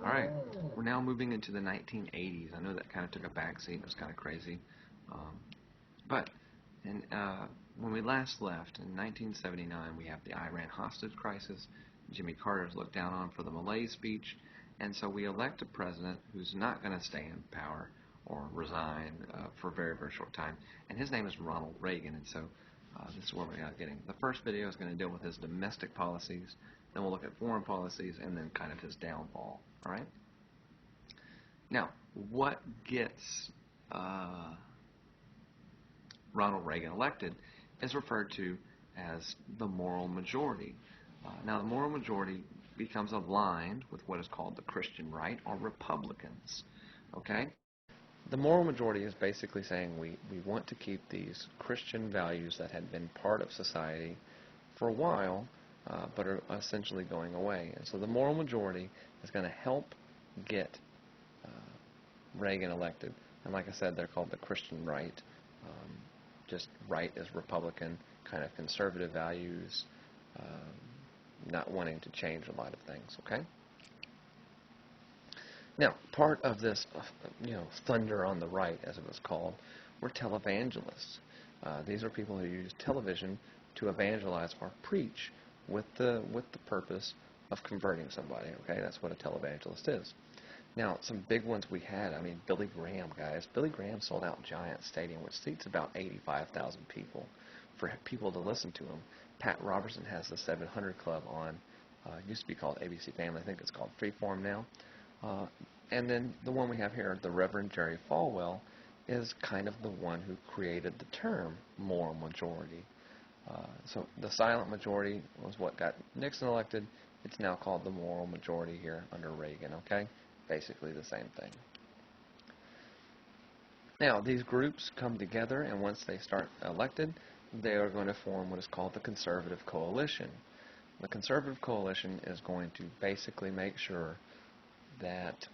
All right, we're now moving into the 1980s. I know that kind of took a backseat. It was kind of crazy. Um, but in, when we last left, in 1979, we have the Iran hostage crisis. Jimmy Carter's looked down on for the Malay speech. And so we elect a president who's not going to stay in power or resign for a very, very short time. And his name is Ronald Reagan. And so this is where we're getting. The first video is going to deal with his domestic policies. Then we'll look at foreign policies and then kind of his downfall. All right? Now, what gets Ronald Reagan elected is referred to as the moral majority. Now, the moral majority becomes aligned with what is called the Christian right, or Republicans. Okay? The moral majority is basically saying we want to keep these Christian values that had been part of society for a while, but are essentially going away. And so the moral majority is going to help get Reagan elected. And like I said, they're called the Christian right. Just right as Republican, kind of conservative values, not wanting to change a lot of things, okay? Now, part of this, thunder on the right, as it was called, were televangelists. These are people who use television to evangelize or preach with the purpose of converting somebody, okay? That's what a televangelist is. Now, some big ones we had, Billy Graham, guys. Billy Graham sold out Giant Stadium, which seats about 85,000 people, for people to listen to him. Pat Robertson has the 700 Club on. It used to be called ABC Family. I think it's called Freeform now. And then the one we have here, the Reverend Jerry Falwell, is kind of the one who created the term moral majority. So the silent majority was what got Nixon elected. It's now called the moral majority here under Reagan, okay? Basically the same thing. Now, these groups come together, and once they start elected, they are going to form what is called the Conservative Coalition. The Conservative Coalition is going to basically make sure that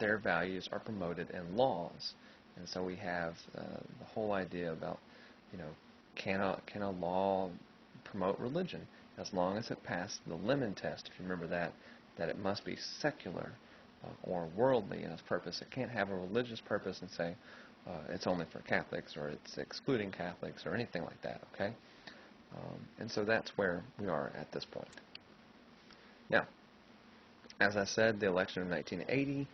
their values are promoted in laws. And so we have the whole idea about, can a law promote religion? As long as it passes the Lemon test, if you remember that it must be secular or worldly in its purpose. It can't have a religious purpose and say it's only for Catholics or it's excluding Catholics or anything like that, okay? And so that's where we are at this point. Now, as I said, the election of 1980,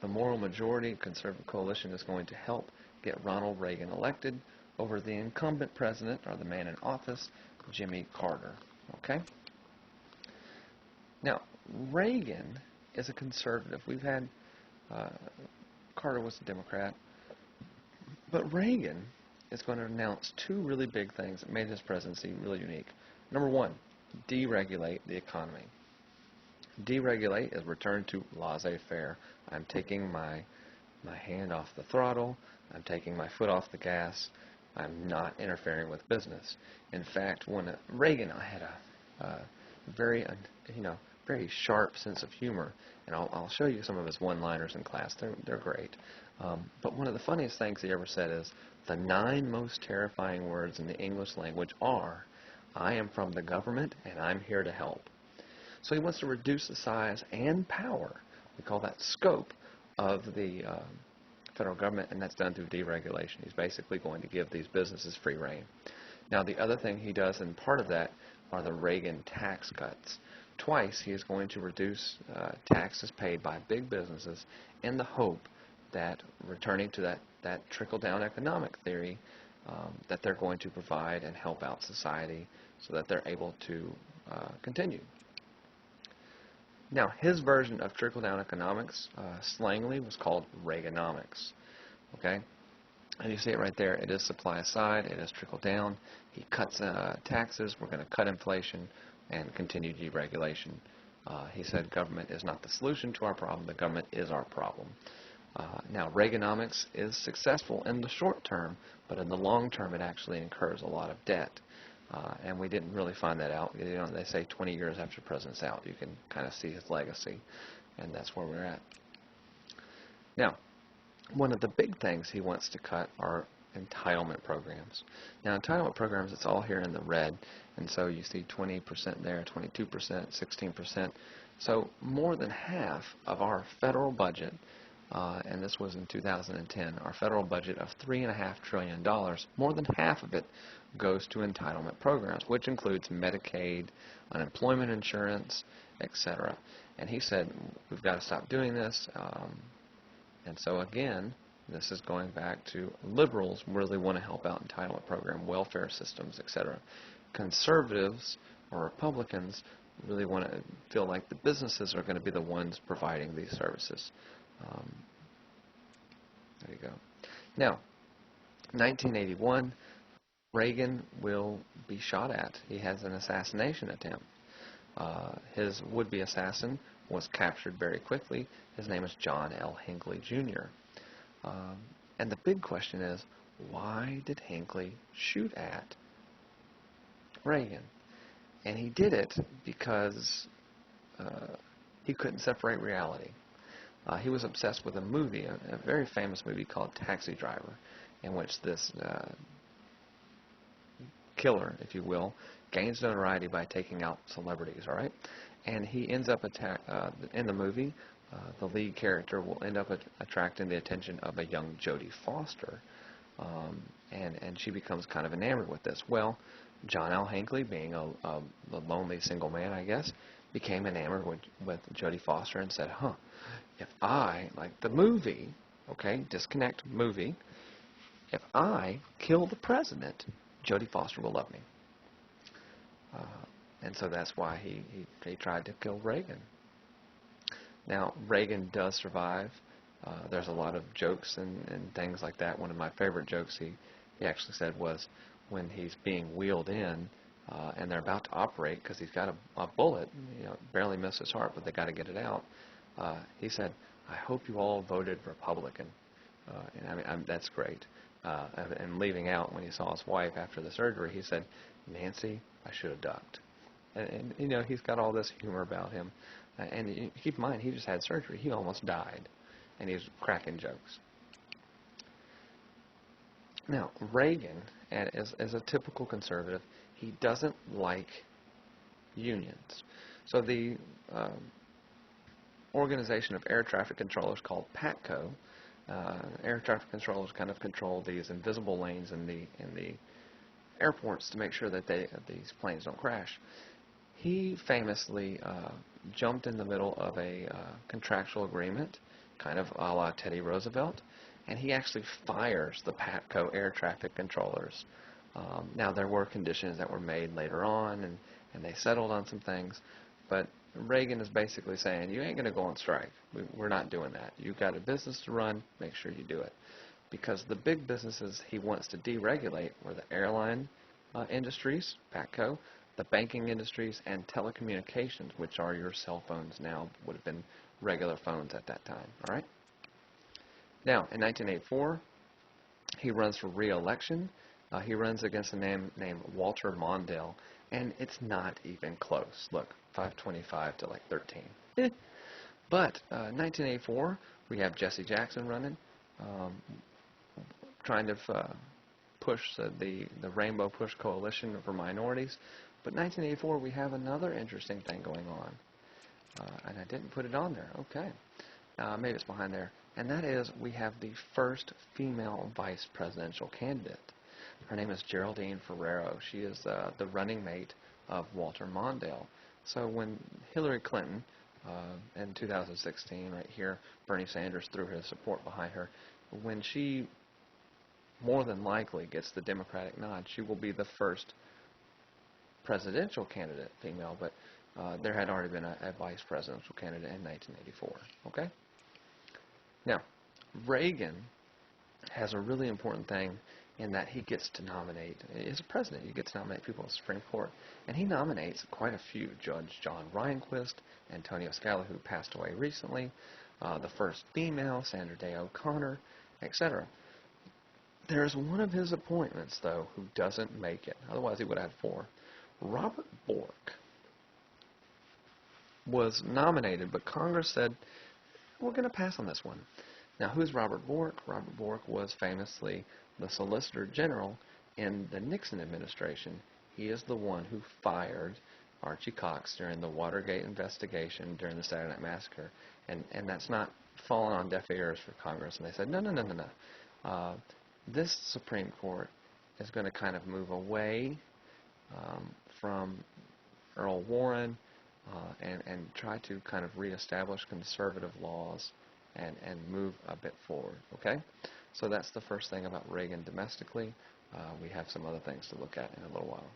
the moral majority Conservative Coalition is going to help get Ronald Reagan elected over the incumbent president, or the man in office, Jimmy Carter, okay? Now, Reagan is a conservative. We've had, Carter was a Democrat, but Reagan is going to announce two really big things that made his presidency really unique. Number one, deregulate the economy. Deregulate is return to laissez-faire. I'm taking my hand off the throttle. I'm taking my foot off the gas. I'm not interfering with business. In fact, when Reagan had a very sharp sense of humor, and I'll show you some of his one-liners in class. They're great. But one of the funniest things he ever said is, the 9 most terrifying words in the English language are, I am from the government and I'm here to help. So he wants to reduce the size and power, we call that scope, of the federal government, and that's done through deregulation. He's basically going to give these businesses free rein. Now, the other thing he does, and part of that, are the Reagan tax cuts. Twice, he is going to reduce taxes paid by big businesses in the hope that, returning to that trickle-down economic theory, that they're going to provide and help out society so that they're able to continue. Now, his version of trickle-down economics, slangily, was called Reaganomics. Okay? And you see it right there. It is supply side. It is trickle down. He cuts taxes. We're going to cut inflation and continue deregulation. He said government is not the solution to our problem. The government is our problem. Now, Reaganomics is successful in the short term, but in the long term, it actually incurs a lot of debt. And we didn't really find that out. They say 20 years after the president's out, you can kind of see his legacy, and that's where we're at. Now, one of the big things he wants to cut are entitlement programs. Now, entitlement programs, it's all here in the red, and so you see 20% there, 22%, 16%. So more than half of our federal budget, and this was in 2010, our federal budget of $3.5 trillion, more than half of it goes to entitlement programs, which includes Medicaid, unemployment insurance, etc. And he said, we've got to stop doing this. And so again, this is going back to liberals really want to help out entitlement program, welfare systems, etc. Conservatives or Republicans really want to feel like the businesses are going to be the ones providing these services. There you go. Now, 1981, Reagan will be shot at. He has an assassination attempt. His would-be assassin was captured very quickly. His name is John L. Hinckley, Jr. And the big question is, why did Hinckley shoot at Reagan? And he did it because he couldn't separate reality. He was obsessed with a movie, a very famous movie called Taxi Driver, in which this killer, if you will, gains notoriety by taking out celebrities, all right? And he ends up in the movie, the lead character will end up attracting the attention of a young Jodie Foster, and she becomes kind of enamored with this. Well, John L. Hinckley, being a lonely single man, I guess, became enamored with Jodie Foster and said, if I, like the movie, okay, disconnect movie, if I kill the president, Jodie Foster will love me. And so that's why he tried to kill Reagan. Now, Reagan does survive. There's a lot of jokes and things like that. One of my favorite jokes he actually said was when he's being wheeled in and they're about to operate because he's got a bullet, barely missed his heart, but they got to get it out. He said, "I hope you all voted Republican." And I mean, that's great. And leaving out when he saw his wife after the surgery, he said, "Nancy, I should have ducked." And he's got all this humor about him. And keep in mind, he just had surgery. He almost died. And he's cracking jokes. Now, Reagan, as a typical conservative, he doesn't like unions. So the organization of air traffic controllers called PATCO, air traffic controllers kind of control these invisible lanes in the airports to make sure that these planes don't crash. He famously jumped in the middle of a contractual agreement, kind of a la Teddy Roosevelt, and he actually fires the PATCO air traffic controllers. Now, there were conditions that were made later on, and they settled on some things, but Reagan is basically saying, you ain't going to go on strike. We're not doing that. You've got a business to run, make sure you do it. Because the big businesses he wants to deregulate were the airline industries, PATCO, the banking industries, and telecommunications, which are your cell phones now, would have been regular phones at that time. All right. Now, in 1984, he runs for re-election. He runs against a man named Walter Mondale, and it's not even close. Look, 525 to like 13. But 1984, we have Jesse Jackson running, trying to push the Rainbow Push Coalition for minorities. But 1984, we have another interesting thing going on. And I didn't put it on there. Okay. Maybe it's behind there. And that is we have the first female vice presidential candidate. Her name is Geraldine Ferrero. She is the running mate of Walter Mondale. So when Hillary Clinton, in 2016, right here, Bernie Sanders threw his support behind her, when she more than likely gets the Democratic nod, she will be the first presidential candidate, female, but there had already been a vice presidential candidate in 1984. Okay? Now, Reagan has a really important thing in that he gets to nominate, as a president, he gets to nominate people in the Supreme Court, and he nominates quite a few. Judge John Rehnquist, Antonio Scala, who passed away recently, the first female, Sandra Day O'Connor, etc. There's one of his appointments, though, who doesn't make it. Otherwise, he would have had 4. Robert Bork was nominated, but Congress said, we're going to pass on this one. Now, who's Robert Bork? Robert Bork was famously the Solicitor General in the Nixon administration. He is the one who fired Archie Cox during the Watergate investigation, during the Saturday Night Massacre, and that's not fallen on deaf ears for Congress. And they said, no, no, no, no, no. This Supreme Court is going to kind of move away from Earl Warren and try to kind of reestablish conservative laws and move a bit forward. Okay? So that's the first thing about Reagan domestically. We have some other things to look at in a little while.